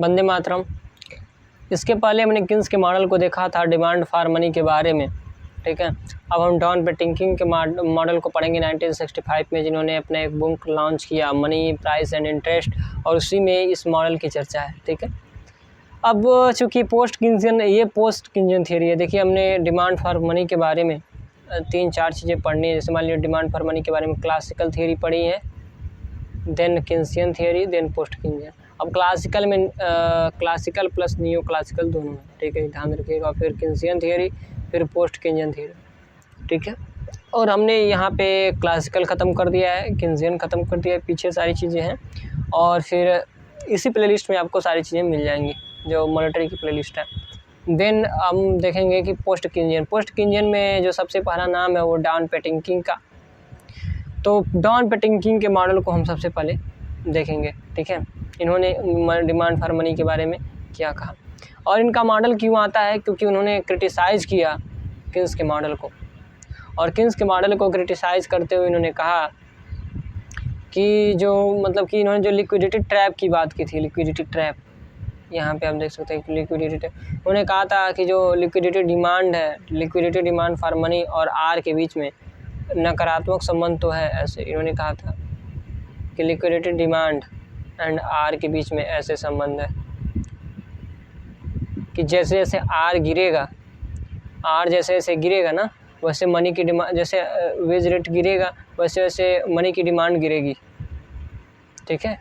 वंदे मातरम। इसके पहले हमने किन्स के मॉडल को देखा था डिमांड फॉर मनी के बारे में, ठीक है। अब हम डॉन पेटिंकिन के मॉडल को पढ़ेंगे 1965 में, जिन्होंने अपने एक बुक लॉन्च किया मनी प्राइस एंड इंटरेस्ट, और उसी में इस मॉडल की चर्चा है, ठीक है। अब चूँकि पोस्ट किन्जियन थियरी है, देखिए हमने डिमांड फॉर मनी के बारे में 3-4 चीज़ें पढ़नी है। जैसे मान लीजिए डिमांड फॉर मनी के बारे में क्लासिकल थियरी पढ़ी है, then Keynesian theory, then post Keynesian. अब क्लासिकल में क्लासिकल प्लस नियो क्लासिकल दोनों है, ठीक है, ध्यान रखिएगा। फिर किन्सियन थियरी, फिर पोस्ट किन्जियन थियरी, ठीक है। और हमने यहाँ पे क्लासिकल ख़त्म कर दिया है, किन्सियन ख़त्म कर दिया है, पीछे सारी चीज़ें हैं। और फिर इसी प्लेलिस्ट में आपको सारी चीज़ें मिल जाएंगी, जो मॉनेटरी की प्लेलिस्ट है। देन हम देखेंगे कि पोस्ट किन्जियन में जो सबसे पहला नाम है वो डॉन पेटिंकिन का। तो डॉन पेटिंकिन के मॉडल को हम सबसे पहले देखेंगे, ठीक है। इन्होंने डिमांड फॉर मनी के बारे में क्या कहा, और इनका मॉडल क्यों आता है, क्योंकि उन्होंने क्रिटिसाइज़ किया किन्स के मॉडल को। और किन्स के मॉडल को क्रिटिसाइज़ करते हुए इन्होंने कहा कि जो मतलब कि इन्होंने जो लिक्विडिटी ट्रैप की बात की थी, लिक्विडिटी ट्रैप, यहाँ पे आप देख सकते हैं कि लिक्विडिटी ट्रैप, उन्होंने कहा था कि जो लिक्विडिटी डिमांड फॉर मनी और आर के बीच में नकारात्मक संबंध तो है। ऐसे इन्होंने कहा था कि लिक्विडिटी डिमांड एंड आर के बीच में ऐसे संबंध है कि जैसे जैसे आर गिरेगा, आर जैसे जैसे गिरेगा ना, वैसे मनी की डिमांड, जैसे वेज रेट गिरेगा वैसे वैसे मनी की डिमांड गिरेगी, ठीक है।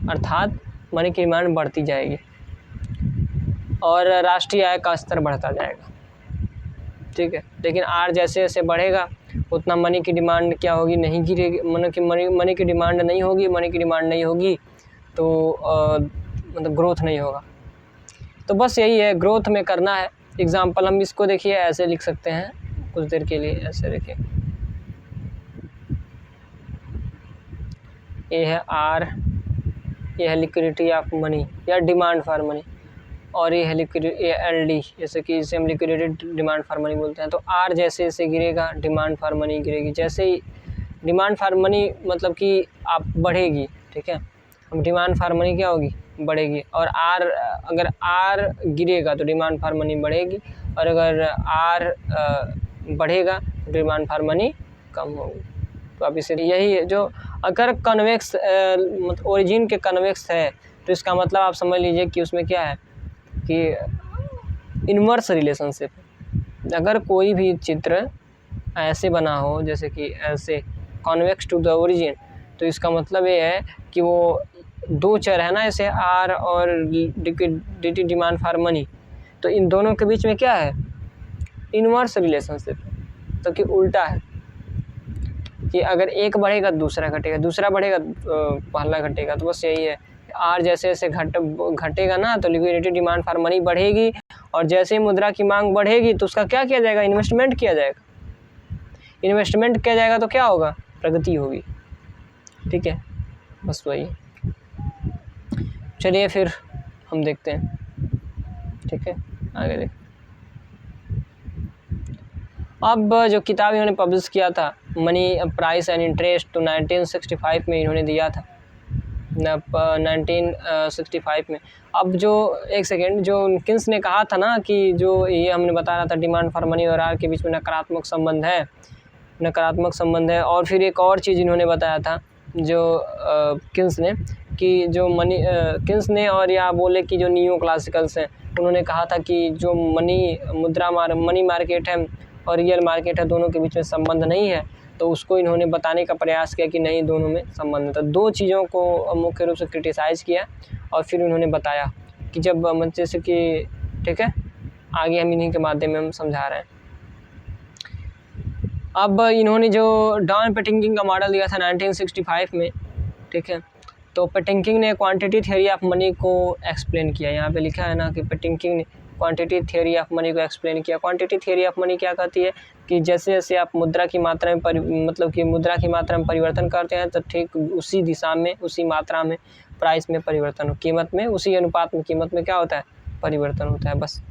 अर्थात मनी की डिमांड बढ़ती जाएगी और राष्ट्रीय आय का स्तर बढ़ता जाएगा, ठीक है। लेकिन आर जैसे जैसे बढ़ेगा उतना मनी की डिमांड क्या होगी, नहीं गिरेगी, मनी की डिमांड नहीं होगी, मनी की डिमांड नहीं होगी तो मतलब ग्रोथ नहीं होगा। तो बस यही है, ग्रोथ में करना है। एग्जाम्पल हम इसको देखिए ऐसे लिख सकते हैं कुछ देर के लिए, ऐसे देखिए, ये है आर, ये है लिक्विडिटी ऑफ मनी या डिमांड फॉर मनी, और ये है लिक्विडिटी LD, जैसे कि इसे हम लिक्विडिटी डिमांड फॉर मनी बोलते हैं। तो आर जैसे जैसे गिरेगा डिमांड फॉर मनी गिरेगी, जैसे ही डिमांड फॉर मनी मतलब कि आप बढ़ेगी, ठीक है। अब डिमांड फॉर मनी क्या होगी, बढ़ेगी। और आर, अगर आर गिरेगा तो डिमांड फॉर मनी बढ़ेगी, और अगर आर बढ़ेगा तो डिमांड फॉर मनी कम होगी। तो आप इसे, यही है जो, अगर कन्वेक्स मतलब ओरिजिन के कन्वेक्स है तो इसका मतलब आप समझ लीजिए कि उसमें क्या है कि इन्वर्स रिलेशनशिप। अगर कोई भी चित्र ऐसे बना हो जैसे कि ऐसे कॉन्वेक्स टू द ओरिजिन, तो इसका मतलब ये है कि वो दो चर है ना, ऐसे आर और लिक्विडिटी डिमांड फॉर मनी, तो इन दोनों के बीच में क्या है, इन्वर्स रिलेशनशिप, तो कि उल्टा है कि अगर एक बढ़ेगा दूसरा घटेगा, दूसरा बढ़ेगा पहला घटेगा। तो बस यही है, आर जैसे जैसे घटेगा ना तो लिक्विडिटी डिमांड फॉर मनी बढ़ेगी, और जैसे ही मुद्रा की मांग बढ़ेगी तो उसका क्या किया जाएगा, इन्वेस्टमेंट किया जाएगा। इन्वेस्टमेंट किया जाएगा तो क्या होगा, प्रगति होगी, ठीक है। बस वही, चलिए फिर हम देखते हैं, ठीक है, आगे देख। अब जो किताब इन्होंने पब्लिश किया था मनी प्राइस एंड इंटरेस्ट, तो 1965 में इन्होंने दिया था, 1965 में। अब जो एक सेकेंड, जो किन्स ने कहा था ना कि जो ये हमने बता रहा था डिमांड फॉर मनी और आर के बीच में नकारात्मक संबंध है, और फिर एक और चीज़ इन्होंने बताया था जो किन्स ने, कि जो मनी किन्स ने, और या बोले कि जो नियो क्लासिकल्स हैं, उन्होंने कहा था कि जो मनी मार्केट है और रियल मार्केट है, दोनों के बीच में संबंध नहीं है। तो उसको इन्होंने बताने का प्रयास किया कि नहीं, दोनों में संबंध है। तो दो चीज़ों को मुख्य रूप से क्रिटिसाइज़ किया, और फिर उन्होंने बताया कि जब जैसे कि, ठीक है, आगे हम इन्हीं के माध्यम में हम समझा रहे हैं। अब इन्होंने जो डॉन पेटिंकिन का मॉडल दिया था 1965 में, ठीक है, तो पेटिंकिन ने क्वांटिटी थ्योरी ऑफ मनी को एक्सप्लेन किया। यहाँ पे लिखा है ना कि पेटिंकिन ने क्वांटिटी थ्योरी ऑफ मनी को एक्सप्लेन किया। क्वांटिटी थ्योरी ऑफ मनी क्या कहती है कि जैसे जैसे आप मुद्रा की मात्रा में मतलब कि मुद्रा की मात्रा में परिवर्तन करते हैं तो ठीक उसी दिशा में, उसी मात्रा में प्राइस में परिवर्तन, कीमत में, उसी अनुपात में कीमत में क्या होता है, परिवर्तन होता है। बस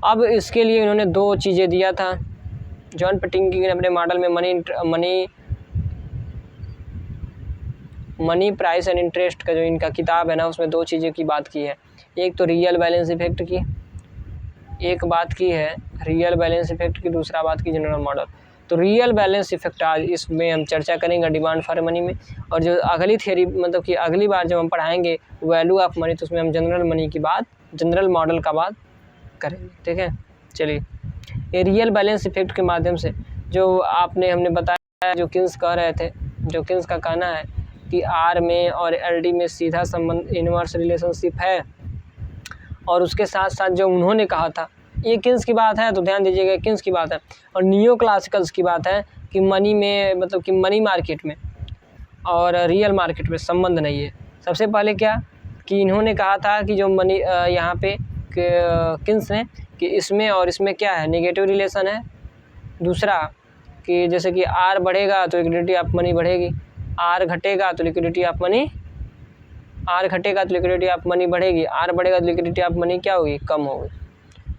अब इसके लिए इन्होंने दो चीज़ें दिया था। जॉन पेटिंकिन ने अपने मॉडल में मनी प्राइस एंड इंटरेस्ट का जो इनका किताब है ना, उसमें दो चीज़ों की बात की है। एक तो रियल बैलेंस इफेक्ट की, एक बात की है रियल बैलेंस इफेक्ट की, दूसरा बात की जनरल मॉडल। तो रियल बैलेंस इफेक्ट आज इसमें हम चर्चा करेंगे डिमांड फॉर मनी में, और जो अगली थियरी मतलब कि अगली बार जब हम पढ़ाएंगे वैल्यू ऑफ मनी, तो उसमें हम जनरल मनी की बात, जनरल मॉडल का बात करेंगे। ठीक है, चलिए ये रियल बैलेंस इफेक्ट के माध्यम से जो हमने बताया, जो किन्स कह रहे थे, जो किन्स का कहना है कि आर में और एल में सीधा संबंध, इनवर्स रिलेशनशिप है, और उसके साथ साथ जो उन्होंने कहा था, ये किन्स की बात है तो ध्यान दीजिएगा, किन्स की बात है, और नियो क्लासिकल्स की बात है कि मनी में मतलब कि मनी मार्केट में और रियल मार्केट में संबंध नहीं है। सबसे पहले क्या कि इन्होंने कहा था कि जो मनी यहाँ पे किन्स ने कि इसमें और इसमें क्या है, नेगेटिव रिलेशन है। दूसरा कि जैसे कि आर बढ़ेगा तो लिक्विडिटी ऑफ मनी बढ़ेगी, आर घटेगा तो लिक्विडिटी ऑफ मनी, आर घटेगा तो लिक्विडिटी ऑफ मनी बढ़ेगी, आर बढ़ेगा तो लिक्विडिटी ऑफ मनी क्या होगी, कम होगी।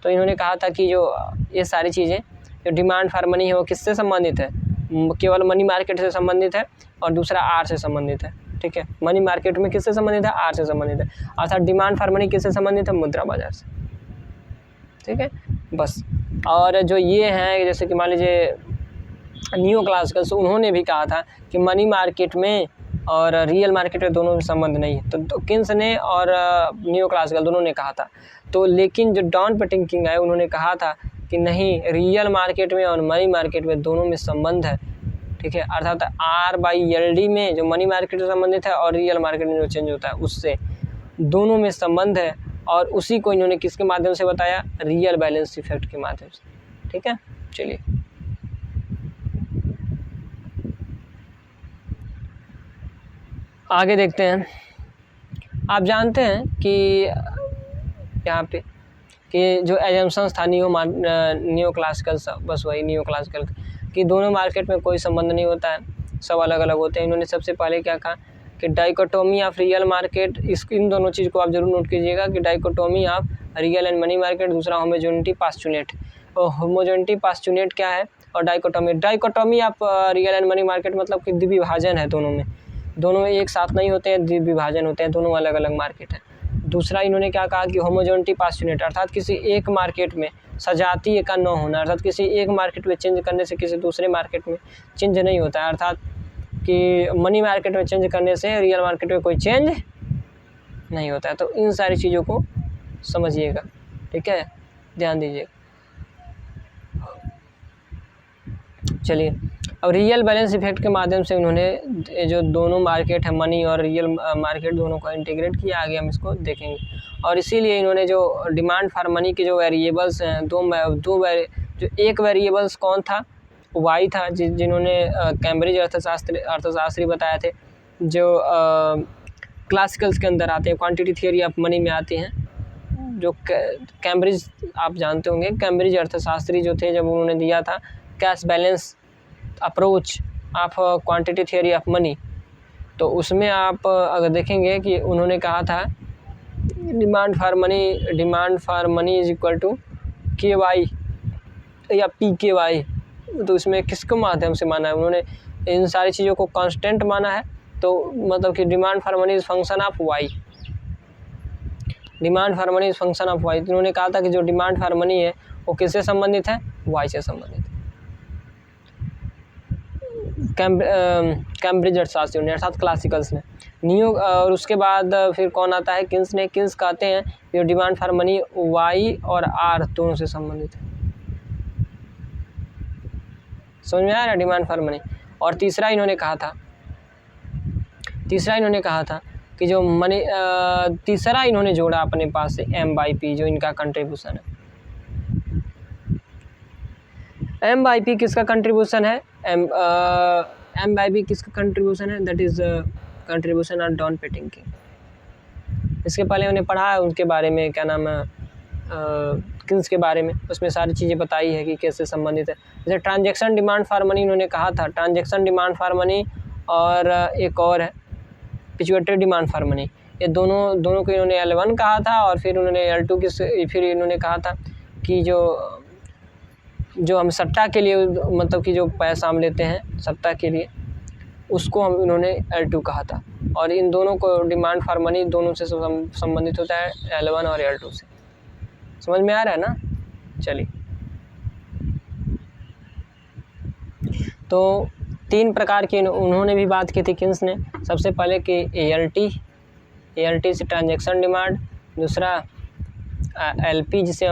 तो इन्होंने कहा था कि जो ये सारी चीज़ें, जो डिमांड फॉर मनी है वो किससे संबंधित है, केवल मनी मार्केट से संबंधित है, और दूसरा आर से संबंधित है। ठीक है, मनी मार्केट में किससे संबंधित है, आर से संबंधित है, अर्थात डिमांड फॉर मनी किससे संबंधित है, मुद्रा बाजार से। ठीक है, बस। और जो ये हैं जैसे कि मान लीजिए नियो क्लासिकल्स, उन्होंने भी कहा था कि मनी मार्केट में और रियल मार्केट में दोनों में संबंध नहीं है। तो किन्स ने और नियो क्लासिकल दोनों ने कहा था। तो लेकिन जो डॉन पेटिंकिंग है उन्होंने कहा था कि नहीं, रियल मार्केट में और मनी मार्केट में दोनों में संबंध है। ठीक है, अर्थात R/LD में जो मनी मार्केट से संबंधित है और रियल मार्केट में जो चेंज होता है उससे दोनों में संबंध है, और उसी को इन्होंने किसके माध्यम से बताया, रियल बैलेंस इफेक्ट के माध्यम से। ठीक है, चलिए आगे देखते हैं। आप जानते हैं कि यहाँ पे कि जो एजम्पशंस था नियो क्लासिकल, बस वही नियो क्लासिकल कि दोनों मार्केट में कोई संबंध नहीं होता है, सब अलग अलग होते हैं। इन्होंने सबसे पहले क्या कहा कि डाइकोटोमी ऑफ रियल मार्केट, इन दोनों चीज़ को आप जरूर नोट कीजिएगा कि dichotomy of real and money market, दूसरा होमोजेनिटी पास्चुनेट। और होमोजेनिटी पास्चुनेट क्या है, और dichotomy of real and money market मतलब कि द्विविभाजन है, दोनों में एक साथ नहीं होते हैं, द्विविभाजन होते हैं, दोनों अलग अलग मार्केट है। दूसरा इन्होंने क्या कहा कि होमोजेनिटी पास्चुनेट, अर्थात किसी एक मार्केट में सजातीय का न होना, अर्थात किसी एक मार्केट में चेंज करने से किसी दूसरे मार्केट में चेंज नहीं होता है, अर्थात कि मनी मार्केट में चेंज करने से रियल मार्केट में कोई चेंज नहीं होता है। तो इन सारी चीज़ों को समझिएगा। ठीक है, ध्यान दीजिएगा। चलिए, अब रियल बैलेंस इफेक्ट के माध्यम से उन्होंने जो दोनों मार्केट है, मनी और रियल मार्केट, दोनों को इंटीग्रेट किया। आगे हम इसको देखेंगे। और इसीलिए इन्होंने जो डिमांड फॉर मनी के जो वेरिएबल्स हैं, जो एक वेरिएबल्स कौन था, वाई था, जिन्होंने कैम्ब्रिज अर्थशास्त्री बताए थे, जो क्लासिकल्स के अंदर आते हैं, क्वांटिटी थियरी ऑफ मनी में आते हैं। जो कैम्ब्रिज आप जानते होंगे, कैम्ब्रिज अर्थशास्त्री जो थे, जब उन्होंने दिया था cash balance approach of quantity theory of money, तो उसमें आप अगर देखेंगे कि उन्होंने कहा था demand for money is equal to KY या PKY। तो इसमें किसको माध्यम से माना है, उन्होंने इन सारी चीज़ों को कांस्टेंट माना है। तो मतलब कि demand for money is function of Y, demand for money is function of Y. उन्होंने कहा था कि जो डिमांड फॉर मनी है वो किससे संबंधित है, वाई से संबंधित है। कैम्ब्रिज अर्थशास्त्री ने, अर्थात क्लासिकल्स ने। नियो और उसके बाद फिर कौन आता है, किन्स ने। किन्स कहते हैं जो डिमांड फॉर मनी वाई और आर दोनों से संबंधित है। समझ में आ रहा है, डिमांड फॉर मनी। और तीसरा इन्होंने कहा था कि जो मनी, तीसरा इन्होंने जोड़ा अपने पास से M/P, जो इनका कंट्रीब्यूशन है। M/P किसका कंट्रीब्यूशन है, M/P किसका कंट्रीब्यूशन है, that is contribution of Don Patinkin. इसके पहले उन्हें पढ़ा है उनके बारे में, क्या नाम है, किन्स के बारे में, उसमें सारी चीज़ें बताई है कि कैसे संबंधित है। जैसे ट्रांजैक्शन डिमांड फॉर मनी उन्होंने कहा था, ट्रांजैक्शन डिमांड फॉर मनी, और एक और है पिचुएटरी डिमांड फॉर मनी। ये दोनों को इन्होंने L1 कहा था, और फिर उन्होंने L2 फिर इन्होंने कहा था कि जो हम सट्टा के लिए, मतलब कि जो पैसा हम लेते हैं सट्टा के लिए, उसको हम इन्होंने L2 कहा था। और इन दोनों को डिमांड फॉर मनी दोनों से संबंधित होता है, L1 और L2 से। समझ में आ रहा है ना? चलिए, तो 3 प्रकार की उन्होंने भी बात की थी किन्स ने। सबसे पहले कि ALT से ट्रांजैक्शन डिमांड, दूसरा LP जिसे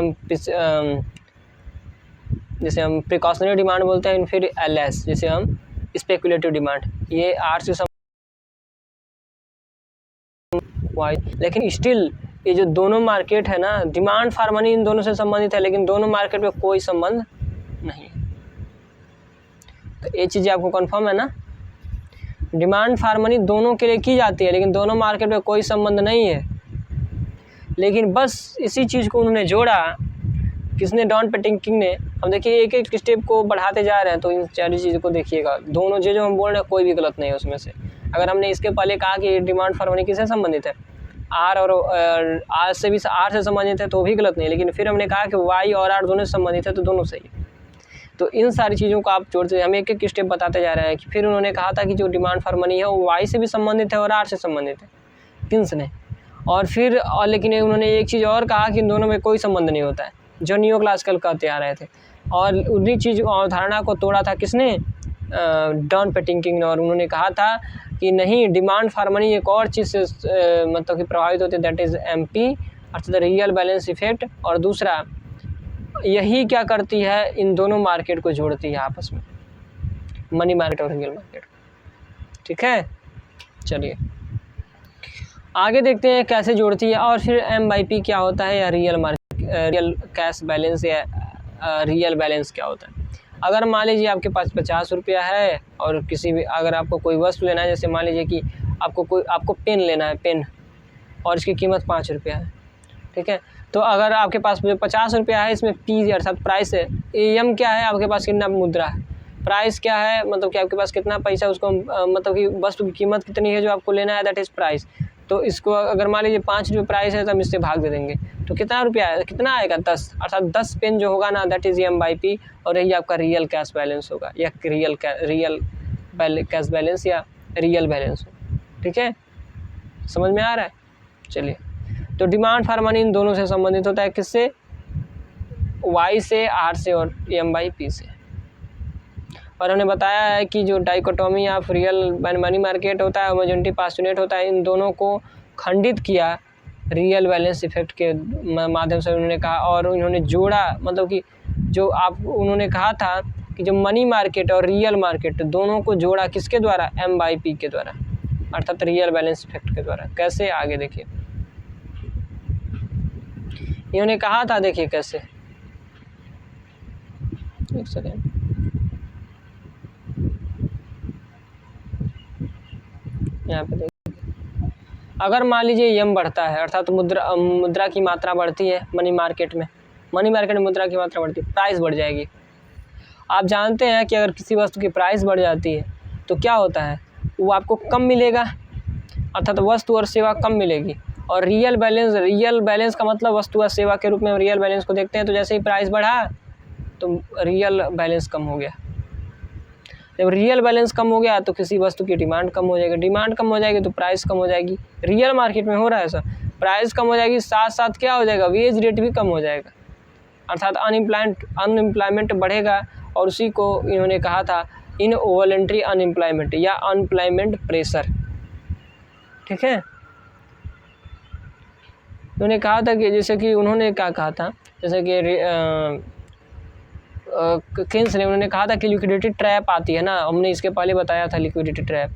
हम प्रिकॉशनरी डिमांड बोलते हैं, फिर LS जिसे हम स्पेकुलेटिव डिमांड। ये R से वाई, लेकिन स्टिल ये जो दोनों मार्केट है ना, डिमांड फॉर मनी इन दोनों से संबंधित है, लेकिन दोनों मार्केट में कोई संबंध नहीं है। तो ये चीज़ें आपको कंफर्म है ना? डिमांड फॉर मनी दोनों के लिए की जाती है, लेकिन दोनों मार्केट में कोई संबंध नहीं है। लेकिन बस इसी चीज़ को उन्होंने जोड़ा, किसने? डॉन पेटिंकिन ने। हम देखिए एक एक स्टेप को बढ़ाते जा रहे हैं, तो इन सारी चीज़ों को देखिएगा। दोनों जो हम बोल रहे हैं कोई भी गलत नहीं है उसमें से। अगर हमने इसके पहले कहा कि डिमांड फॉर मनी किससे संबंधित है, आर और आर से भी, आर से संबंधित है, तो भी गलत नहीं है। लेकिन फिर हमने कहा कि वाई और आर दोनों से संबंधित है, तो दोनों सही है। तो इन सारी चीज़ों को आप जोड़ते, हम एक एक स्टेप बताते जा रहे हैं। कि फिर उन्होंने कहा था कि जो डिमांड फॉर मनी है वो वाई से भी संबंधित है और आर से संबंधित है, किन्स ने। और फिर लेकिन उन्होंने एक चीज़ और कहा कि इन दोनों में कोई संबंध नहीं होता है, जो न्यू क्लासिकल कहते आ रहे थे। और उन्हीं चीज़ और धारणा को तोड़ा था किसने? डॉन पेटिंकिन ने। और उन्होंने कहा था कि नहीं, डिमांड फॉर मनी एक और चीज़ से मतलब कि प्रभावित होते हैं, दैट इज़ MP अर्थात रियल बैलेंस इफेक्ट। और दूसरा यही क्या करती है, इन दोनों मार्केट को जोड़ती है आपस में, मनी मार्केट और रियल मार्केट। ठीक है, चलिए आगे देखते हैं कैसे जोड़ती है। और फिर M/P क्या होता है, या रियल कैश बैलेंस, या रियल बैलेंस क्या होता है। अगर मान लीजिए आपके पास 50 रुपया है और किसी भी, अगर आपको कोई वस्तु लेना है, जैसे मान लीजिए कि आपको पेन लेना है, पेन, और इसकी कीमत 5 रुपया है। ठीक है, तो अगर आपके पास 50 रुपया है, इसमें P अर्थात प्राइस है, M क्या है, आपके पास कितना मुद्रा है, प्राइस क्या है, मतलब कि आपके पास कितना पैसा, उसको मतलब कि वस्तु की कीमत कितनी है जो आपको लेना है, दैट इज़ प्राइस। तो इसको अगर मान लीजिए 5 रुपये प्राइस है, तो हम इससे भाग दे देंगे, तो कितना रुपया है, कितना आएगा? 10, अर्थात 10 पेन जो होगा ना, दैट इज़ M/P। और यही आपका रियल कैश बैलेंस होगा, या रियल कैश बैलेंस या रियल बैलेंस हो। ठीक है, समझ में आ रहा है? चलिए, तो डिमांड फॉर मनी इन दोनों से संबंधित होता है, किससे? वाई से, आर से और M/P से। और हमने बताया है कि जो dichotomy of real money market होता है, होमोजेनिटी पोस्टुलेट होता है, इन दोनों को खंडित किया रियल बैलेंस इफेक्ट के माध्यम से उन्होंने कहा। और उन्होंने जोड़ा, मतलब कि जो उन्होंने कहा था कि जो मनी मार्केट और रियल मार्केट दोनों को जोड़ा किसके द्वारा? M/P के द्वारा, अर्थात रियल बैलेंस इफेक्ट के द्वारा। कैसे, आगे देखिए, इन्होंने कहा था, देखिए कैसे, एक सेकेंड, यहाँ पे देखिए, अगर मान लीजिए M बढ़ता है, अर्थात मुद्रा की मात्रा बढ़ती है मनी मार्केट में मुद्रा की मात्रा बढ़ती है, प्राइस बढ़ जाएगी। आप जानते हैं कि अगर किसी वस्तु की प्राइस बढ़ जाती है तो क्या होता है, वो आपको कम मिलेगा, अर्थात वस्तु और सेवा कम मिलेगी। और रियल बैलेंस का मतलब वस्तु और सेवा के रूप में रियल बैलेंस को देखते हैं। तो जैसे ही प्राइस बढ़ा तो रियल बैलेंस कम हो गया। जब रियल बैलेंस कम हो गया तो किसी वस्तु की डिमांड कम हो जाएगी, डिमांड कम हो जाएगी तो प्राइस कम हो जाएगी। रियल मार्केट में हो रहा है ऐसा, प्राइस कम हो जाएगी, साथ साथ क्या हो जाएगा, वेज रेट भी कम हो जाएगा, अर्थात अनएम्प्लॉयमेंट बढ़ेगा। और उसी को इन्होंने कहा था इनवॉलंटरी अनएम्प्लॉयमेंट या अनएम्प्लॉयमेंट प्रेशर। ठीक है, उन्होंने कहा था कि जैसे कि उन्होंने क्या कहा था, जैसे कि किन्स ने, उन्होंने कहा था कि लिक्विडिटी ट्रैप आती है ना, हमने इसके पहले बताया था लिक्विडिटी ट्रैप,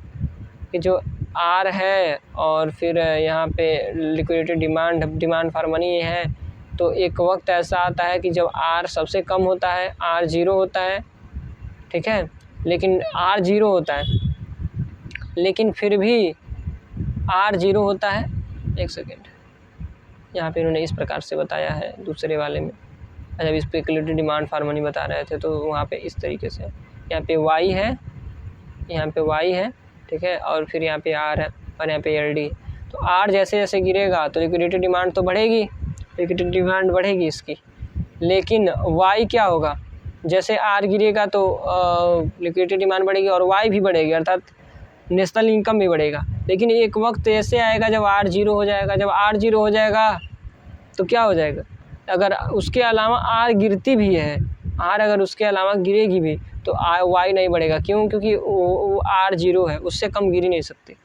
कि जो आर है और फिर यहाँ पे लिक्विडिटी डिमांड फॉर मनी है। तो एक वक्त ऐसा आता है कि जब आर सबसे कम होता है, आर 0 होता है, ठीक है, लेकिन आर 0 होता है, लेकिन फिर भी आर 0 होता है। एक सेकेंड, यहाँ पे इन्होंने इस प्रकार से बताया है दूसरे वाले में, जब स्पेकुलेटिव डिमांड फॉर मनी बता रहे थे तो वहाँ पे इस तरीके से, यहाँ पे वाई है, यहाँ पे वाई है, ठीक है, और फिर यहाँ पे आर है और यहाँ पे LD। तो आर जैसे जैसे गिरेगा तो लिक्विडिटी डिमांड तो बढ़ेगी, लिक्विडिटी डिमांड बढ़ेगी इसकी, लेकिन वाई क्या होगा, जैसे आर गिरेगा तो लिक्विडिटी डिमांड बढ़ेगी और वाई भी बढ़ेगी, अर्थात नेशनल इनकम भी बढ़ेगा। लेकिन एक वक्त ऐसे आएगा जब R 0 हो जाएगा। जब R 0 हो जाएगा तो क्या हो जाएगा, अगर उसके अलावा R गिरती भी है, R अगर उसके अलावा गिरेगी भी तो Y नहीं बढ़ेगा। क्यों? क्योंकि वो R 0 है, उससे कम गिर ही नहीं सकती।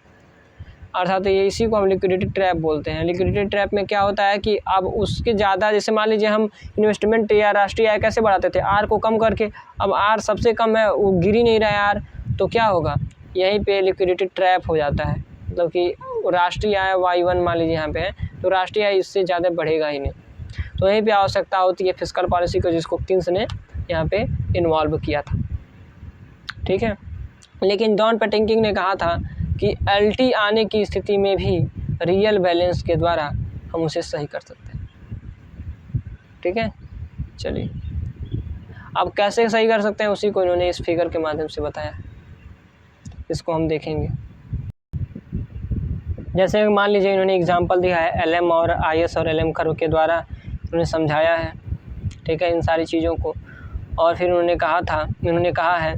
अर्थात ये इसी को हम लिक्विडिटी ट्रैप बोलते हैं। लिक्विडिटी ट्रैप में क्या होता है कि अब उसके ज़्यादा, जैसे मान लीजिए हम इन्वेस्टमेंट या राष्ट्रीय आय कैसे बढ़ाते थे, R को कम करके, अब R सबसे कम है, वो गिर ही नहीं रहा है R, तो क्या होगा, यहीं पे लिक्विडिटी ट्रैप हो जाता है। मतलब कि राष्ट्रीय आय Y1 मान लीजिए यहाँ पे है, तो राष्ट्रीय आय इससे ज़्यादा बढ़ेगा ही नहीं। तो यहीं पे आवश्यकता होती है फिस्कल पॉलिसी को, जिसको किन्स ने यहाँ पे इन्वॉल्व किया था। ठीक है, लेकिन जॉन पेटिंकिंग ने कहा था कि LT आने की स्थिति में भी रियल बैलेंस के द्वारा हम उसे सही कर सकते हैं। ठीक है, चलिए अब कैसे सही कर सकते हैं उसी को इन्होंने इस फिगर के माध्यम से बताया, इसको हम देखेंगे। जैसे मान लीजिए इन्होंने एग्जांपल दिया है LM और IS और LM कर्व के द्वारा उन्होंने समझाया है। ठीक है, इन सारी चीज़ों को। और फिर उन्होंने कहा है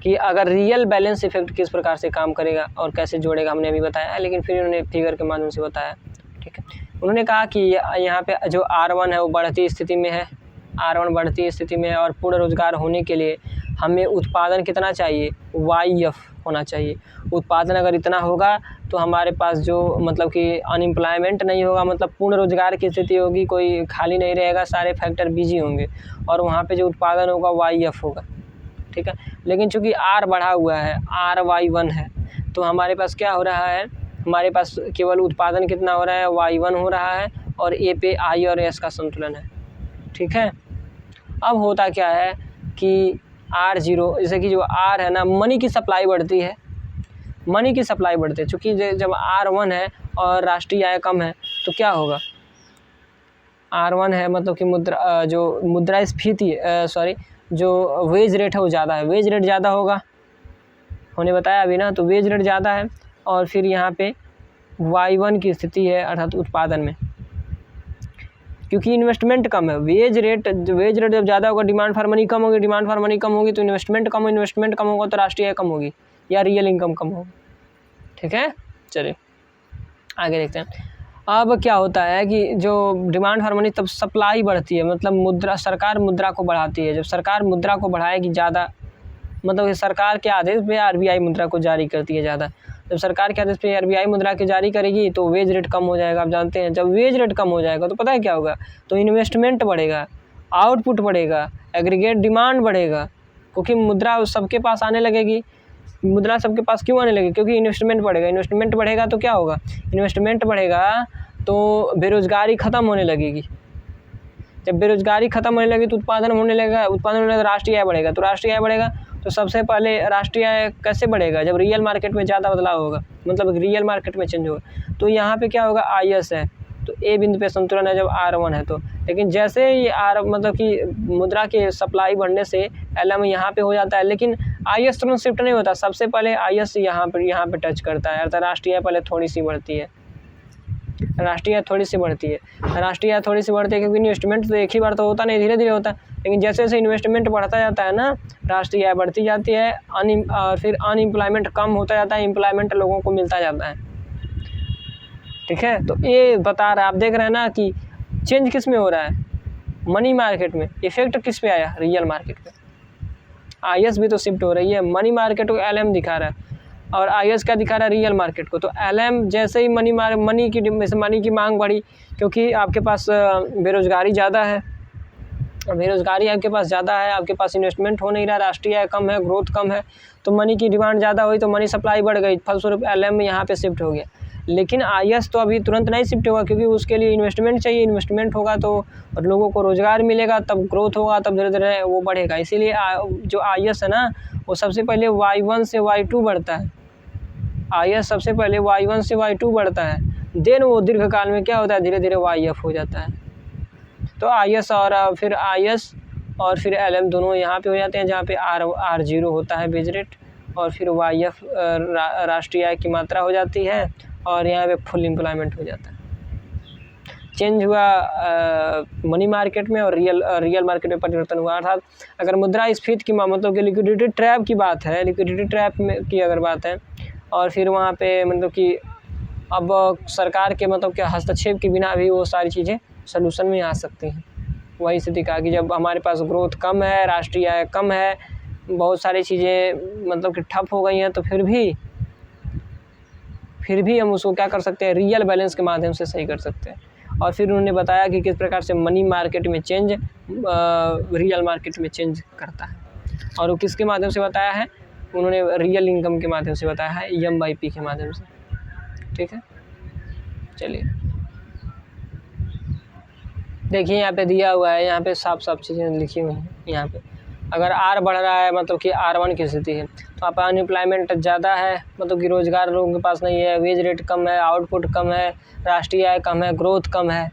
कि अगर रियल बैलेंस इफेक्ट किस प्रकार से काम करेगा और कैसे जोड़ेगा, हमने अभी बताया है, लेकिन फिर उन्होंने फिगर के माध्यम से बताया। ठीक है, उन्होंने कहा कि यहाँ पे जो R1 है वो बढ़ती स्थिति में है, R1 बढ़ती स्थिति में है, और पूर्ण रोजगार होने के लिए हमें उत्पादन कितना चाहिए, YF होना चाहिए। उत्पादन अगर इतना होगा तो हमारे पास जो मतलब कि अनएम्प्लॉयमेंट नहीं होगा, मतलब पूर्ण रोजगार की स्थिति होगी, कोई खाली नहीं रहेगा, सारे फैक्टर बिजी होंगे, और वहाँ पे जो उत्पादन होगा YF होगा। ठीक है, लेकिन चूंकि R बढ़ा हुआ है, RY1 है, तो हमारे पास क्या हो रहा है, हमारे पास केवल उत्पादन कितना हो रहा है, Y1 हो रहा है, और A पे I और S का संतुलन है। ठीक है, अब होता क्या है कि R0, जैसे कि जो R है ना, मनी की सप्लाई बढ़ती है, मनी की सप्लाई बढ़ती है, चूँकि जब R1 है और राष्ट्रीय आय कम है तो क्या होगा, R1 है मतलब कि मुद्रास्फीति जो वेज रेट है वो ज़्यादा है, वेज रेट ज़्यादा होगा, हमने बताया अभी ना, तो वेज रेट ज़्यादा है। और फिर यहाँ पे Y1 की स्थिति है अर्थात उत्पादन में, क्योंकि इन्वेस्टमेंट कम है। वेज रेट जब ज़्यादा होगा, डिमांड फॉर मनी कम होगी, डिमांड फॉर मनी कम होगी तो इन्वेस्टमेंट कम होगा तो राष्ट्रीय आय कम होगी या रियल इनकम कम होगी। ठीक है, चलिए आगे देखते हैं। अब क्या होता है कि जो डिमांड फॉर मनी, तब सप्लाई बढ़ती है, मतलब सरकार मुद्रा को बढ़ाती है। जब सरकार मुद्रा को बढ़ाएगी ज़्यादा, मतलब कि सरकार के आदेश पे RBI मुद्रा को जारी करती है ज़्यादा, जब सरकार के आदेश पे RBI मुद्रा की जारी करेगी तो वेज रेट कम हो जाएगा। आप जानते हैं, जब वेज रेट कम हो जाएगा तो पता है क्या होगा, तो इन्वेस्टमेंट बढ़ेगा, आउटपुट बढ़ेगा, एग्रीगेट डिमांड बढ़ेगा, क्योंकि मुद्रा सबके पास आने लगेगी। मुद्रा सबके पास क्यों आने लगी, क्योंकि इन्वेस्टमेंट बढ़ेगा। इन्वेस्टमेंट बढ़ेगा तो क्या होगा, इन्वेस्टमेंट बढ़ेगा तो बेरोजगारी ख़त्म होने लगेगी। जब बेरोजगारी ख़त्म होने लगी तो उत्पादन होने लगेगा, तो राष्ट्रीय आय बढ़ेगा। तो राष्ट्रीय आय बढ़ेगा तो सबसे पहले राष्ट्रीय आय कैसे बढ़ेगा, जब रियल मार्केट में ज़्यादा बदलाव होगा, मतलब रियल मार्केट में चेंज होगा। तो यहाँ पे क्या होगा, IS है तो A बिंदु पे संतुलन है जब R1 है तो। लेकिन जैसे ही मतलब कि मुद्रा के सप्लाई बढ़ने से LM यहाँ पे हो जाता है, लेकिन IS तुरंत शिफ्ट नहीं होता, सबसे पहले IS यहाँ पे टच करता है, अर्थात राष्ट्रीय आय पहले थोड़ी सी बढ़ती है, राष्ट्रीय आय थोड़ी सी बढ़ती है क्योंकि इन्वेस्टमेंट तो एक ही बार तो होता नहीं, धीरे धीरे होता है। लेकिन जैसे जैसे इन्वेस्टमेंट बढ़ता जाता है ना, राष्ट्रीय आय बढ़ती जाती है, फिर अनएम्प्लॉयमेंट कम होता जाता है, एम्प्लॉयमेंट लोगों को मिलता जाता है। ठीक है, तो ये बता रहा है, आप देख रहे हैं ना कि चेंज किस में हो रहा है, मनी मार्केट में। इफेक्ट किस पे आया, रियल मार्केट पे। IS भी तो शिफ्ट हो रही है, मनी मार्केट को LM दिखा रहा है और IS क्या दिखा रहा है, रियल मार्केट को। तो LM जैसे ही मनी की मांग बढ़ी, क्योंकि आपके पास बेरोजगारी ज़्यादा है, बेरोजगारी आपके पास ज़्यादा है, आपके पास इन्वेस्टमेंट हो नहीं रहा, राष्ट्रीय आय कम है, ग्रोथ कम है, तो मनी की डिमांड ज़्यादा हुई तो मनी सप्लाई बढ़ गई, फलस्वरूप LM यहाँ पे शिफ्ट हो गया। लेकिन IS तो अभी तुरंत नहीं शिफ्ट होगा, क्योंकि उसके लिए इन्वेस्टमेंट चाहिए, इन्वेस्टमेंट होगा तो लोगों को रोज़गार मिलेगा, तब ग्रोथ होगा, तब धीरे धीरे वो बढ़ेगा। इसीलिए जो IS है ना, वो सबसे पहले Y1 से Y2 बढ़ता है। IS सबसे पहले Y1 से Y2 बढ़ता है, देन वो दीर्घकाल में क्या होता है, धीरे धीरे YF हो जाता है। तो IS और फिर LM दोनों यहाँ पे हो जाते हैं, जहाँ पे R0 होता है बेस रेट, और फिर YF राष्ट्रीय आय की मात्रा हो जाती है, और यहाँ पे फुल एम्प्लॉयमेंट हो जाता है। चेंज हुआ मनी मार्केट में और रियल मार्केट में परिवर्तन हुआ। अर्थात अगर मुद्रास्फीति की मतलब कि लिक्विडिटी ट्रैप की बात है, लिक्विडिटी ट्रैप में की अगर बात है, और फिर वहाँ पे मतलब कि अब सरकार के मतलब के हस्तक्षेप के बिना भी वो सारी चीज़ें सलूशन में आ सकती हैं। वही स्थिति कहा कि जब हमारे पास ग्रोथ कम है, राष्ट्रीय आय कम है, बहुत सारी चीज़ें मतलब कि ठप हो गई हैं, तो फिर भी हम उसको क्या कर सकते हैं, रियल बैलेंस के माध्यम से सही कर सकते हैं। और फिर उन्होंने बताया कि किस प्रकार से मनी मार्केट में चेंज रियल मार्केट में चेंज करता है, और वो किसके माध्यम से बताया है, उन्होंने रियल इनकम के माध्यम से बताया है, EM/P के माध्यम से। ठीक है, चलिए देखिए यहाँ पे दिया हुआ है, यहाँ पे साफ साफ चीज़ें लिखी हुई हैं। यहाँ पे अगर R बढ़ रहा है मतलब कि R1 की स्थिति है, तो आप अनएम्प्लॉयमेंट ज़्यादा है, मतलब कि रोज़गार लोगों के पास नहीं है, वेज रेट कम है, आउटपुट कम है, राष्ट्रीय आय कम है, ग्रोथ कम है।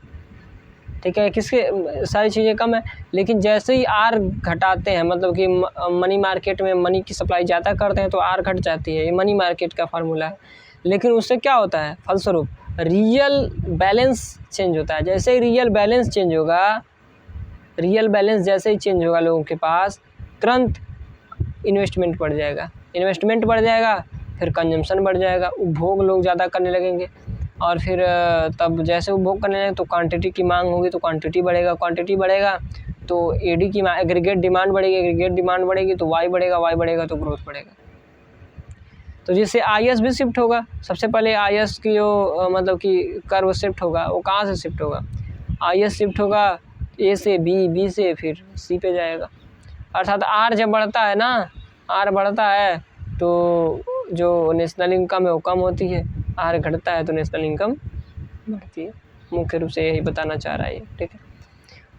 ठीक है, किसके सारी चीज़ें कम है। लेकिन जैसे ही R घटाते हैं, मतलब कि मनी मार्केट में मनी की सप्लाई ज़्यादा करते हैं तो R घट जाती है, ये मनी मार्केट का फार्मूला है। लेकिन उससे क्या होता है, फलस्वरूप रियल बैलेंस चेंज होता है। जैसे ही रियल बैलेंस चेंज होगा, रियल बैलेंस जैसे ही चेंज होगा लोगों के पास, तुरंत इन्वेस्टमेंट बढ़ जाएगा, इन्वेस्टमेंट बढ़ जाएगा, फिर कंजम्पशन बढ़ जाएगा, उपभोग लोग ज़्यादा करने लगेंगे, और फिर तब जैसे उपभोग करने लगेंगे तो क्वांटिटी की मांग होगी, तो क्वांटिटी बढ़ेगा, क्वांटिटी बढ़ेगा तो AD की एग्रीगेट डिमांड बढ़ेगी, एग्रीगेट डिमांड बढ़ेगी तो Y बढ़ेगा, Y बढ़ेगा तो ग्रोथ बढ़ेगा। तो जिससे IS भी शिफ्ट होगा। सबसे पहले IS की जो मतलब कि कर्व शिफ्ट होगा, वो कहाँ से शिफ्ट होगा, IS शिफ्ट होगा A से B, B से फिर C पे जाएगा। अर्थात R जब बढ़ता है ना, R बढ़ता है तो जो नेशनल इनकम है वो कम होती है, R घटता है तो नेशनल इनकम बढ़ती है। मुख्य रूप से यही बताना चाह रहा है ये। ठीक है,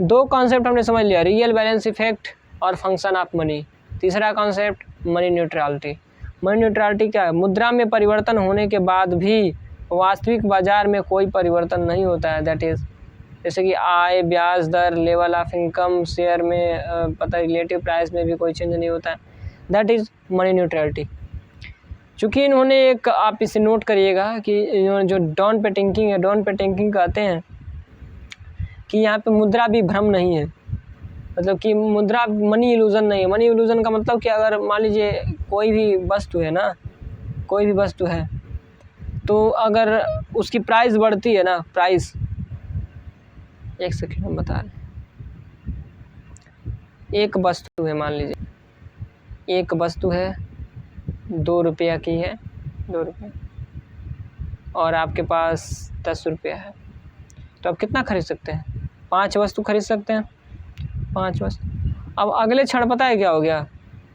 दो कॉन्सेप्ट हमने समझ लिया, रियल बैलेंस इफेक्ट और फंक्शन ऑफ मनी। तीसरा concept money neutrality. Money neutrality क्या है, मुद्रा में परिवर्तन होने के बाद भी वास्तविक बाजार में कोई परिवर्तन नहीं होता है। दैट इज़ जैसे कि आय, ब्याज दर, लेवल ऑफ इनकम, शेयर में पता रिलेटिव प्राइस में भी कोई चेंज नहीं होता है। That is money neutrality. चूँकि इन्होंने एक, आप इसे नोट करिएगा कि जो डॉन पेटिंकिंग है, डॉन पेटिंकिंग कहते हैं कि यहाँ पे मुद्रा भी भ्रम नहीं है, मतलब कि मुद्रा मनी इल्यूजन नहीं है। मनी इल्यूजन का मतलब कि अगर मान लीजिए कोई भी वस्तु है ना, कोई भी वस्तु है, तो अगर उसकी प्राइस बढ़ती है ना, प्राइस, एक सेकेंड हम बता रहे, एक वस्तु है, मान लीजिए एक वस्तु है 2 रुपया की है, 2 रुपये, और आपके पास 10 रुपया है, तो आप कितना खरीद सकते हैं, 5 वस्तु खरीद सकते हैं, 5 वस्तु। अब अगले क्षण पता है क्या हो गया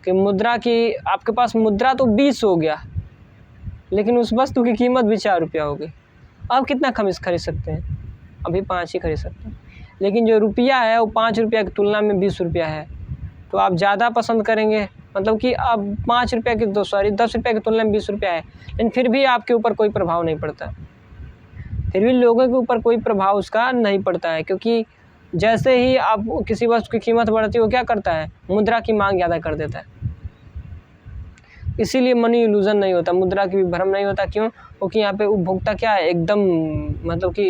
कि मुद्रा की, आपके पास मुद्रा तो 20 हो गया, लेकिन उस वस्तु की कीमत भी 4 रुपया हो गई। अब कितना खरीद सकते हैं, अभी 5 ही खरीद सकते हैं। लेकिन जो रुपया है वो 5 रुपया की तुलना में 20 रुपया है, तो आप ज़्यादा पसंद करेंगे, मतलब कि अब 5 रुपया की 10 रुपया की तुलना में 20 रुपया है, लेकिन फिर भी आपके ऊपर कोई प्रभाव नहीं पड़ता, फिर भी लोगों के ऊपर कोई प्रभाव उसका नहीं पड़ता है। क्योंकि जैसे ही आप किसी वस्तु की कीमत बढ़ती है, वो क्या करता है, मुद्रा की मांग ज़्यादा कर देता है। इसीलिए मनी इल्यूजन नहीं होता, मुद्रा की भी भ्रम नहीं होता। क्यों? क्योंकि यहाँ पे उपभोक्ता क्या है, एकदम मतलब कि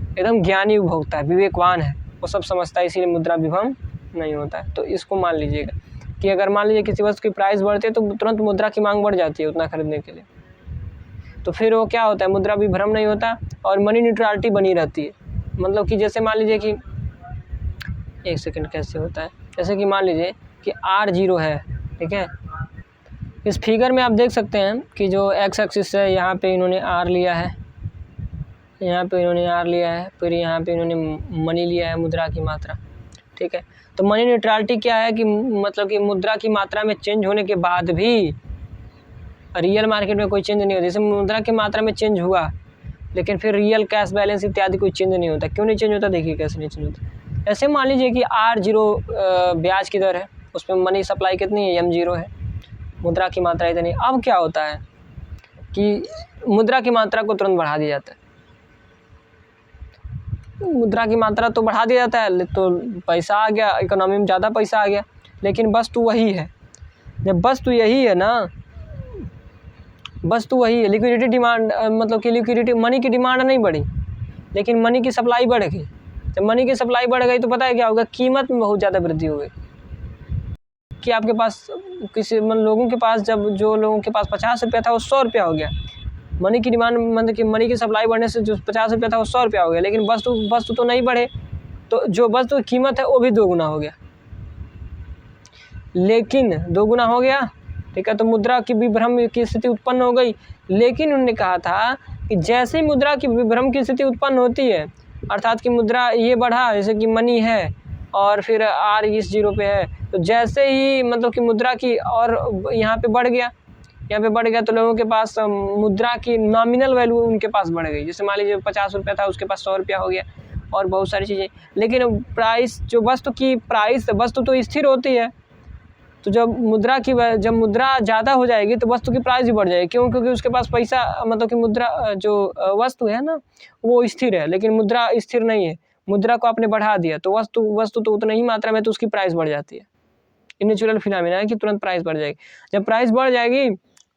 एकदम ज्ञानी उपभोक्ता है, विवेकवान है, वो सब समझता है, इसीलिए मुद्रा विभ्रम नहीं होता है। तो इसको मान लीजिएगा कि अगर मान लीजिए किसी वस्तु की प्राइस बढ़ती है तो तुरंत मुद्रा की मांग बढ़ जाती है उतना खरीदने के लिए, तो फिर वो क्या होता है, मुद्रा विभ्रम नहीं होता और मनी न्यूट्रलिटी बनी रहती है। मतलब कि जैसे मान लीजिए कि, एक सेकंड, कैसे होता है, जैसे कि मान लीजिए कि R 0 है, ठीक है। इस फिगर में आप देख सकते हैं कि जो एक्स एक्सिस है, यहाँ पे इन्होंने R लिया है, यहाँ पे इन्होंने R लिया है, फिर यहाँ पे इन्होंने मनी लिया है, मुद्रा की मात्रा, ठीक है। तो मनी न्यूट्रलिटी क्या है कि मतलब कि मुद्रा की मात्रा में चेंज होने के बाद भी रियल मार्केट में कोई चेंज नहीं होता। जैसे मुद्रा की मात्रा में चेंज हुआ, लेकिन फिर रियल कैश बैलेंस इत्यादि कोई चेंज नहीं होता। क्यों नहीं चेंज होता, देखिए कैसे नहीं चेंज होता। ऐसे मान लीजिए कि R 0 ब्याज की दर है, उसमें मनी सप्लाई कितनी है, M 0 है, मुद्रा की मात्रा इतनी। अब क्या होता है कि मुद्रा की मात्रा को तुरंत बढ़ा दिया जाता है, मुद्रा की मात्रा तो बढ़ा दिया जाता है, तो पैसा आ गया, इकोनॉमी में ज़्यादा पैसा आ गया, लेकिन वस्तु वही है। जब वस्तु यही है ना, वस्तु वही है, लिक्विडिटी डिमांड, मतलब कि लिक्विडिटी, मनी की डिमांड नहीं बढ़ी, लेकिन मनी की सप्लाई बढ़ गई। जब मनी की सप्लाई बढ़ गई तो पता है क्या होगा, कीमत में बहुत ज़्यादा वृद्धि हो गई। कि आपके पास किसी मतलब लोगों के पास, जब जो लोगों के पास 50 रुपया था वो 100 रुपया हो गया। मनी की डिमांड मतलब कि मनी की सप्लाई बढ़ने से जो 50 रुपया था वो 100 रुपया हो गया, लेकिन वस्तु तो नहीं बढ़े, तो जो वस्तु की कीमत है वो भी दोगुना हो गया। लेकिन दोगुना हो गया, ठीक है, तो मुद्रा की विभ्रम की स्थिति उत्पन्न हो गई। लेकिन उन्होंने कहा था कि जैसे ही मुद्रा की विभ्रम की स्थिति उत्पन्न होती है, अर्थात कि मुद्रा ये बढ़ा, जैसे कि मनी है और फिर आर इस जीरो पे है, तो जैसे ही मतलब कि मुद्रा की और यहाँ पे बढ़ गया, तो लोगों के पास मुद्रा की नॉमिनल वैल्यू उनके पास बढ़ गई। जैसे मान लीजिए 50 रुपया था, उसके पास 100 रुपया हो गया और बहुत सारी चीज़ें। लेकिन प्राइस, जो वस्तु की प्राइस, वस्तु तो स्थिर होती है, तो जब मुद्रा ज़्यादा हो जाएगी तो वस्तु की प्राइस भी बढ़ जाएगी। क्यों? क्योंकि उसके पास पैसा, मतलब कि मुद्रा जो वस्तु है ना वो स्थिर है, लेकिन मुद्रा स्थिर नहीं है। मुद्रा को आपने बढ़ा दिया तो वस्तु तो उतना ही मात्रा में, तो उसकी प्राइस बढ़ जाती है। ये नेचुरल फिनोमेना है कि तुरंत प्राइस बढ़ जाएगी। जब प्राइस बढ़ जाएगी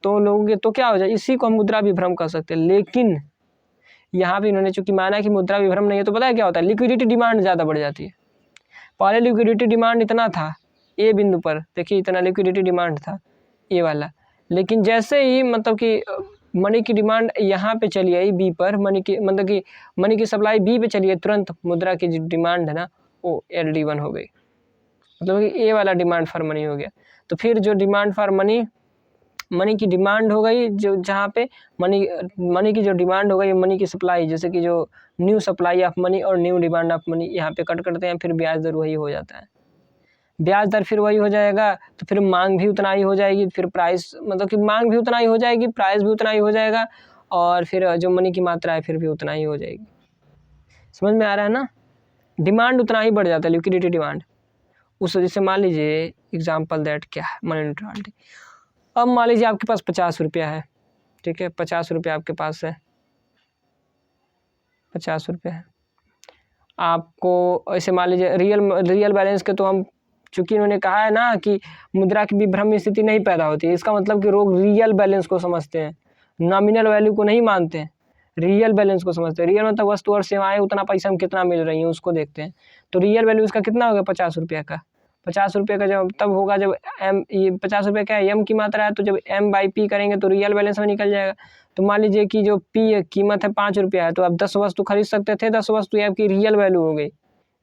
तो लोगों के तो क्या हो जाए, इसी को हम मुद्रा विभ्रम कर सकते हैं। लेकिन यहाँ पे इन्होंने चूंकि माना कि मुद्रा विभ्रम नहीं है, तो पता है क्या होता है, लिक्विडिटी डिमांड ज़्यादा बढ़ जाती है। पहले लिक्विडिटी डिमांड इतना था, ए बिंदु पर देखिए इतना लिक्विडिटी डिमांड था ये वाला, लेकिन जैसे ही मतलब कि मनी की डिमांड यहाँ पे चली आई बी पर, मनी की सप्लाई बी पे चली है, तुरंत मुद्रा की जो डिमांड है ना वो LD1 हो गई, मतलब कि ए वाला डिमांड फॉर मनी हो गया। तो फिर जो डिमांड फॉर मनी की डिमांड हो गई, जो जहाँ पे मनी की जो डिमांड हो गई, मनी की सप्लाई, जैसे कि जो न्यू सप्लाई ऑफ मनी और न्यू डिमांड ऑफ मनी यहाँ पे कट करते हैं, फिर ब्याज दर वही हो जाता है। ब्याज दर फिर वही हो जाएगा, तो फिर मांग भी उतना ही हो जाएगी, फिर प्राइस, मतलब कि मांग भी उतना ही हो जाएगी, प्राइस भी उतना ही हो जाएगा, और फिर जो मनी की मात्रा है फिर भी उतना ही हो जाएगी। समझ में आ रहा है ना? डिमांड उतना ही बढ़ जाता है, लिक्विडिटी डिमांड। उस वजह से मान लीजिए एग्जाम्पल दैट क्या है, मनी न्यूट्रलिटी। अब मान लीजिए आपके पास 50 रुपया है, ठीक है, 50 रुपया आपके पास है, 50 रुपया है आपको। ऐसे मान लीजिए रियल बैलेंस के, तो हम चूँकि इन्होंने कहा है ना कि मुद्रा की विभ्रम स्थिति नहीं पैदा होती है, इसका मतलब कि लोग रियल बैलेंस को समझते हैं, नॉमिनल वैल्यू को नहीं मानते हैं, रियल बैलेंस को समझते हैं। रियल मतलब वस्तु और सेवाएं, उतना पैसा हम कितना मिल रही है उसको देखते हैं। तो रियल वैल्यू इसका कितना होगा, 50 रुपया का। 50 रुपये का जब तब होगा जब ये 50 रुपये क्या है, एम की मात्रा है, तो जब M/P करेंगे तो रियल बैलेंस में निकल जाएगा। तो मान लीजिए कि जो P कीमत है 5 रुपया है, तो आप 10 वस्तु खरीद सकते थे, 10 वस्तु आपकी रियल वैल्यू हो गई,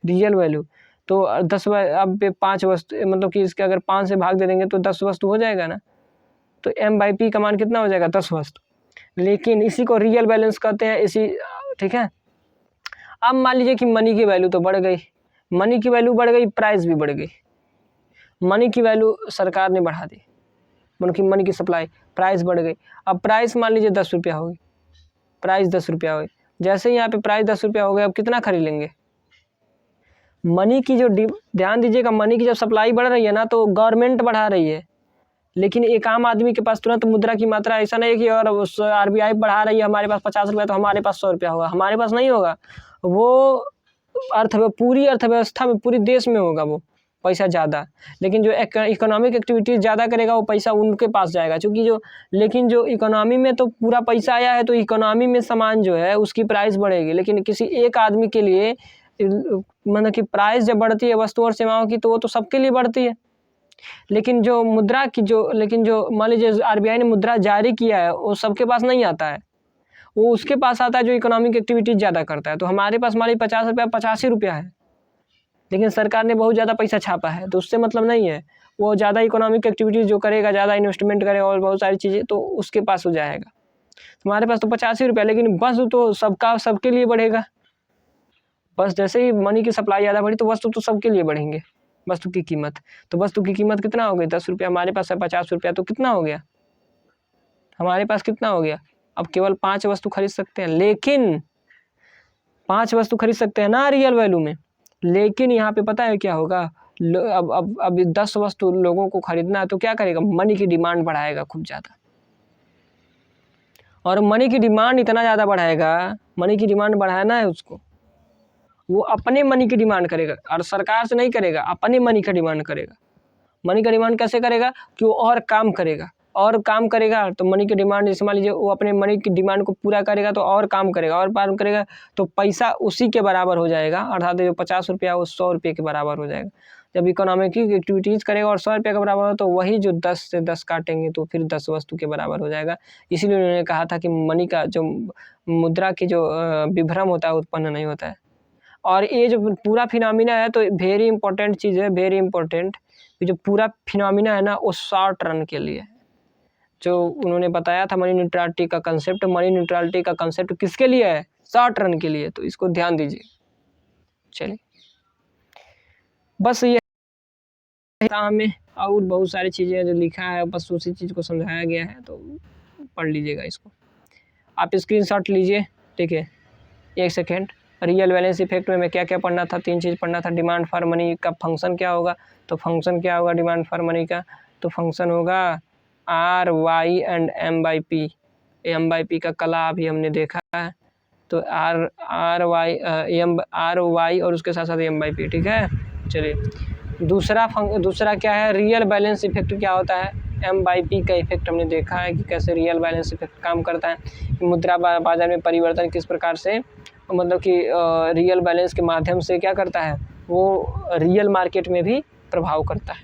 रियल वैल्यू। तो 10 अब 5 वस्तु, मतलब कि इसके अगर 5 से भाग दे देंगे तो 10 वस्तु हो जाएगा ना, तो M/P का मान कितना हो जाएगा, 10 वस्तु। लेकिन इसी को रियल बैलेंस कहते हैं, इसी, ठीक है। अब मान लीजिए कि मनी की वैल्यू तो बढ़ गई, मनी की वैल्यू बढ़ गई, प्राइस भी बढ़ गई। मनी की वैल्यू सरकार ने बढ़ा दी, मतलब कि मनी की सप्लाई, प्राइस बढ़ गई। अब प्राइस मान लीजिए 10 रुपया हो गई, प्राइस 10 रुपया हो गई। जैसे ही यहाँ पे प्राइस 10 रुपया हो गया, अब कितना खरीद लेंगे। मनी की जो ध्यान दीजिएगा, मनी की जब सप्लाई बढ़ रही है ना, तो गवर्नमेंट बढ़ा रही है, लेकिन एक आम आदमी के पास तुरंत मुद्रा की मात्रा, ऐसा नहीं है कि और RBI बढ़ा रही है, हमारे पास 50 रुपया तो हमारे पास 100 रुपया होगा, हमारे पास नहीं होगा। वो पूरी अर्थव्यवस्था में, पूरी देश में होगा वो पैसा ज़्यादा, लेकिन जो इकोनॉमिक एक्टिविटीज़ ज़्यादा करेगा वो पैसा उनके पास जाएगा, क्योंकि लेकिन जो इकोनॉमी में तो पूरा पैसा आया है, तो इकोनॉमी में सामान जो है उसकी प्राइस बढ़ेगी, लेकिन किसी एक आदमी के लिए मतलब कि प्राइस जब बढ़ती है वस्तु और सेवाओं की, तो वो तो सबके लिए बढ़ती है। लेकिन जो मुद्रा की लेकिन जो मान लीजिए RBI ने मुद्रा जारी किया है, वो सबके पास नहीं आता है, वो उसके पास आता है जो इकोनॉमिक एक्टिविटीज़ ज़्यादा करता है। तो हमारे पास मान लीजिए 50 रुपया 85 रुपया है, लेकिन सरकार ने बहुत ज़्यादा पैसा छापा है, तो उससे मतलब नहीं है। वो ज़्यादा इकोनॉमिक एक्टिविटीज़ जो करेगा, ज़्यादा इन्वेस्टमेंट करेगा और बहुत सारी चीज़ें, तो उसके पास हो जाएगा। हमारे पास तो 85 रुपया, लेकिन बस तो सबके लिए बढ़ेगा। बस जैसे ही मनी की सप्लाई ज़्यादा बढ़ी, तो वस्तु तो सबके लिए बढ़ेंगे, वस्तु की कीमत। तो वस्तु की कीमत कितना हो गई, 10 रुपया, हमारे पास है 50 रुपया, तो कितना हो गया, हमारे पास कितना हो गया। अब केवल 5 वस्तु खरीद सकते हैं, लेकिन 5 वस्तु खरीद सकते हैं ना रियल वैल्यू में, लेकिन यहाँ पे पता है क्या होगा, अब 10 वस्तु लोगों को खरीदना है, तो क्या करेगा, मनी की डिमांड बढ़ाएगा खूब ज़्यादा, और मनी की डिमांड इतना ज़्यादा बढ़ाएगा, मनी की डिमांड बढ़ाना है उसको, वो अपने मनी की डिमांड करेगा, और सरकार से नहीं करेगा, अपने मनी का डिमांड करेगा। मनी का डिमांड कैसे करेगा, कि वो और काम करेगा, तो मनी की डिमांड, जैसे मान लीजिए वो अपने मनी की डिमांड को पूरा करेगा, तो और काम करेगा, तो पैसा उसी के बराबर हो जाएगा, अर्थात जो 50 रुपया वो 100 रुपये के बराबर हो जाएगा। जब इकोनॉमिक एक्टिविटीज़ करेगा और 100 रुपये के बराबर हो तो वही जो 10 से 10 काटेंगे तो फिर 10 वस्तु के बराबर हो जाएगा। इसीलिए उन्होंने कहा था कि मनी का जो मुद्रा की जो विभ्रम होता है उत्पन्न नहीं होता है। और ये जो पूरा फिनोमिना है तो वेरी इंपॉर्टेंट चीज़ है, वेरी इंपॉर्टेंट। जो पूरा फिनोमिना है ना वो शॉर्ट रन के लिए जो उन्होंने बताया था मनी न्यूट्रलिटी का कंसेप्ट, मनी न्यूट्रलिटी का कंसेप्ट किसके लिए है? शॉर्ट रन के लिए। तो इसको ध्यान दीजिए। चलिए बस ये में और बहुत सारी चीज़ें जो लिखा है बस उसी चीज़ को समझाया गया है, तो पढ़ लीजिएगा इसको। आप स्क्रीनशॉट लीजिए, ठीक है। 1 सेकेंड। रियल बैलेंस इफेक्ट में क्या क्या पढ़ना था? 3 चीज़ पढ़ना था। डिमांड फॉर मनी का फंक्शन क्या होगा? तो फंक्शन क्या होगा डिमांड फॉर मनी का? तो फंक्शन होगा RY एंड M/P। M/P का कला अभी हमने देखा है, तो RY और उसके साथ साथ M/P, ठीक है। चलिए दूसरा क्या है? रियल बैलेंस इफेक्ट क्या होता है? M/P का इफेक्ट हमने देखा है कि कैसे रियल बैलेंस इफेक्ट काम करता है। मुद्रा बाजार में परिवर्तन किस प्रकार से, मतलब कि रियल बैलेंस के माध्यम से क्या करता है, वो रियल मार्केट में भी प्रभाव करता है,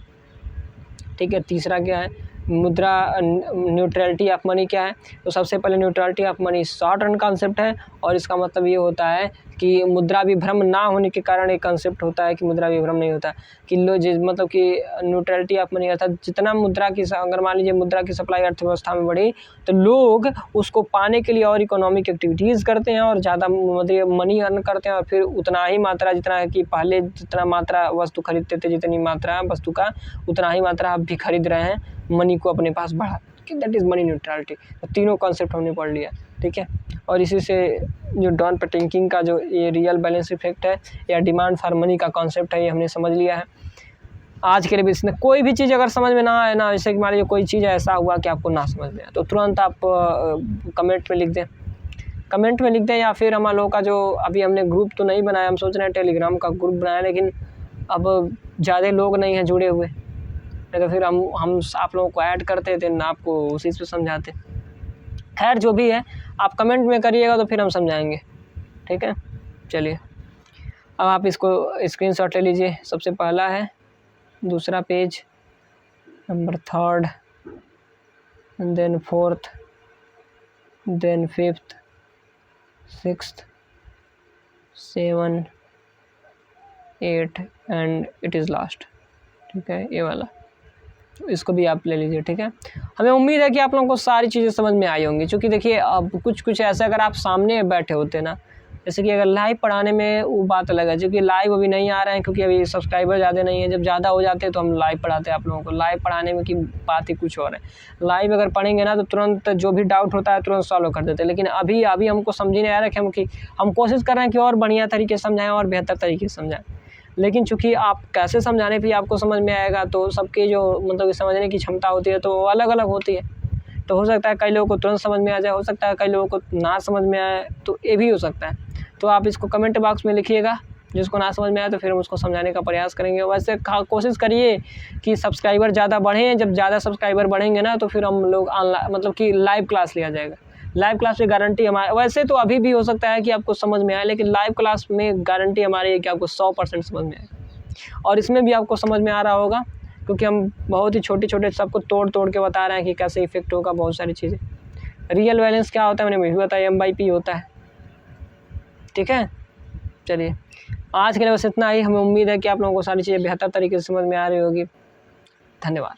ठीक है। तीसरा क्या है? मुद्रा न्यूट्रलिटी ऑफ मनी क्या है? तो सबसे पहले neutrality of money short run concept है, और इसका मतलब ये होता है कि मुद्रा विभ्रम ना होने के कारण एक कॉन्सेप्ट होता है कि मुद्रा विभ्रम नहीं होता कि मतलब कि न्यूट्रलिटी ऑफ मनी अर्थात जितना मुद्रा की, अगर मान लीजिए मुद्रा की सप्लाई अर्थव्यवस्था में बढ़ी तो लोग उसको पाने के लिए और इकोनॉमिक एक्टिविटीज़ करते हैं और ज़्यादा मतलब मनी अर्न करते हैं, और फिर उतना ही मात्रा जितना है कि पहले जितना मात्रा वस्तु खरीदते थे, जितनी मात्रा वस्तु का उतना ही मात्रा आप भी खरीद रहे हैं, मनी को अपने पास बढ़ा, दैट इज़ मनी न्यूट्रलिटी। तो तीनों कॉन्सेप्ट हमने पढ़ लिया, ठीक है। और इसी से जो डॉन पेटिंकिंग का जो ये रियल बैलेंस इफेक्ट है या डिमांड फॉर मनी का कॉन्सेप्ट है, ये हमने समझ लिया है। आज के लिए इसमें कोई भी चीज़ अगर समझ में ना आए ना, जैसे कि मान लीजिए कोई चीज़ ऐसा हुआ कि आपको ना समझ में आए, तो तुरंत आप कमेंट में लिख दें, या फिर हम लोगों का जो अभी हमने ग्रुप तो नहीं बनाया, हम सोच रहे हैं टेलीग्राम का ग्रुप बनाया, लेकिन अब ज़्यादा लोग नहीं हैं जुड़े हुए, तो फिर हम आप लोगों को ऐड करते थे ना, आपको उसी से समझाते। खैर जो भी है आप कमेंट में करिएगा तो फिर हम समझाएंगे, ठीक है। चलिए अब आप इसको स्क्रीनशॉट ले लीजिए। सबसे पहला है, दूसरा पेज, नंबर 3, then 4th, then 5th, 6th, 7, 8 and it is last, ठीक है, ये वाला। इसको भी आप ले लीजिए, ठीक है। हमें उम्मीद है कि आप लोगों को सारी चीज़ें समझ में आई होंगी, क्योंकि देखिए अब कुछ ऐसे अगर आप सामने बैठे होते ना, जैसे कि अगर लाइव पढ़ाने में वो बात अलग है, क्योंकि लाइव अभी नहीं आ रहे हैं, क्योंकि अभी सब्सक्राइबर ज़्यादा नहीं है। जब ज़्यादा हो जाते हैं तो हम लाइव पढ़ाते हैं आप लोगों को। लाइव पढ़ाने में की बात ही कुछ और है। लाइव अगर पढ़ेंगे ना तो तुरंत जो भी डाउट होता है तुरंत सॉल्व कर देते हैं, लेकिन अभी हमको समझ नहीं आ रहा है कि हम कोशिश कर रहे हैं कि और बढ़िया तरीके से समझाएँ और बेहतर तरीके से समझाएँ, लेकिन चूँकि आप कैसे समझाने पे आपको समझ में आएगा, तो सबकी जो मतलब समझने की क्षमता होती है तो अलग अलग होती है। तो हो सकता है कई लोगों को तुरंत समझ में आ जाए, हो सकता है कई लोगों को ना समझ में आए, तो ये भी हो सकता है। तो आप इसको कमेंट बॉक्स में लिखिएगा, जिसको ना समझ में आए तो फिर हम उसको समझाने का प्रयास करेंगे। वैसे कोशिश करिए कि सब्सक्राइबर ज़्यादा बढ़ें। जब ज़्यादा सब्सक्राइबर बढ़ेंगे ना तो फिर हम लोग ऑनलाइन मतलब कि लाइव क्लास लिया जाएगा। लाइव क्लास में गारंटी हमारे, वैसे तो अभी भी हो सकता है कि आपको समझ में आए, लेकिन लाइव क्लास में गारंटी हमारी है कि आपको 100% समझ में आएगा। और इसमें भी आपको समझ में आ रहा होगा, क्योंकि हम बहुत ही छोटे सबको तोड़ के बता रहे हैं कि कैसे इफेक्ट होगा, बहुत सारी चीज़ें। रियल बैलेंस क्या होता है मैंने भी बताया, M/P होता है, ठीक है। चलिए आज के लिए बस इतना ही। हमें उम्मीद है कि आप लोगों को सारी चीज़ें बेहतर तरीके से समझ में आ रही होगी। धन्यवाद।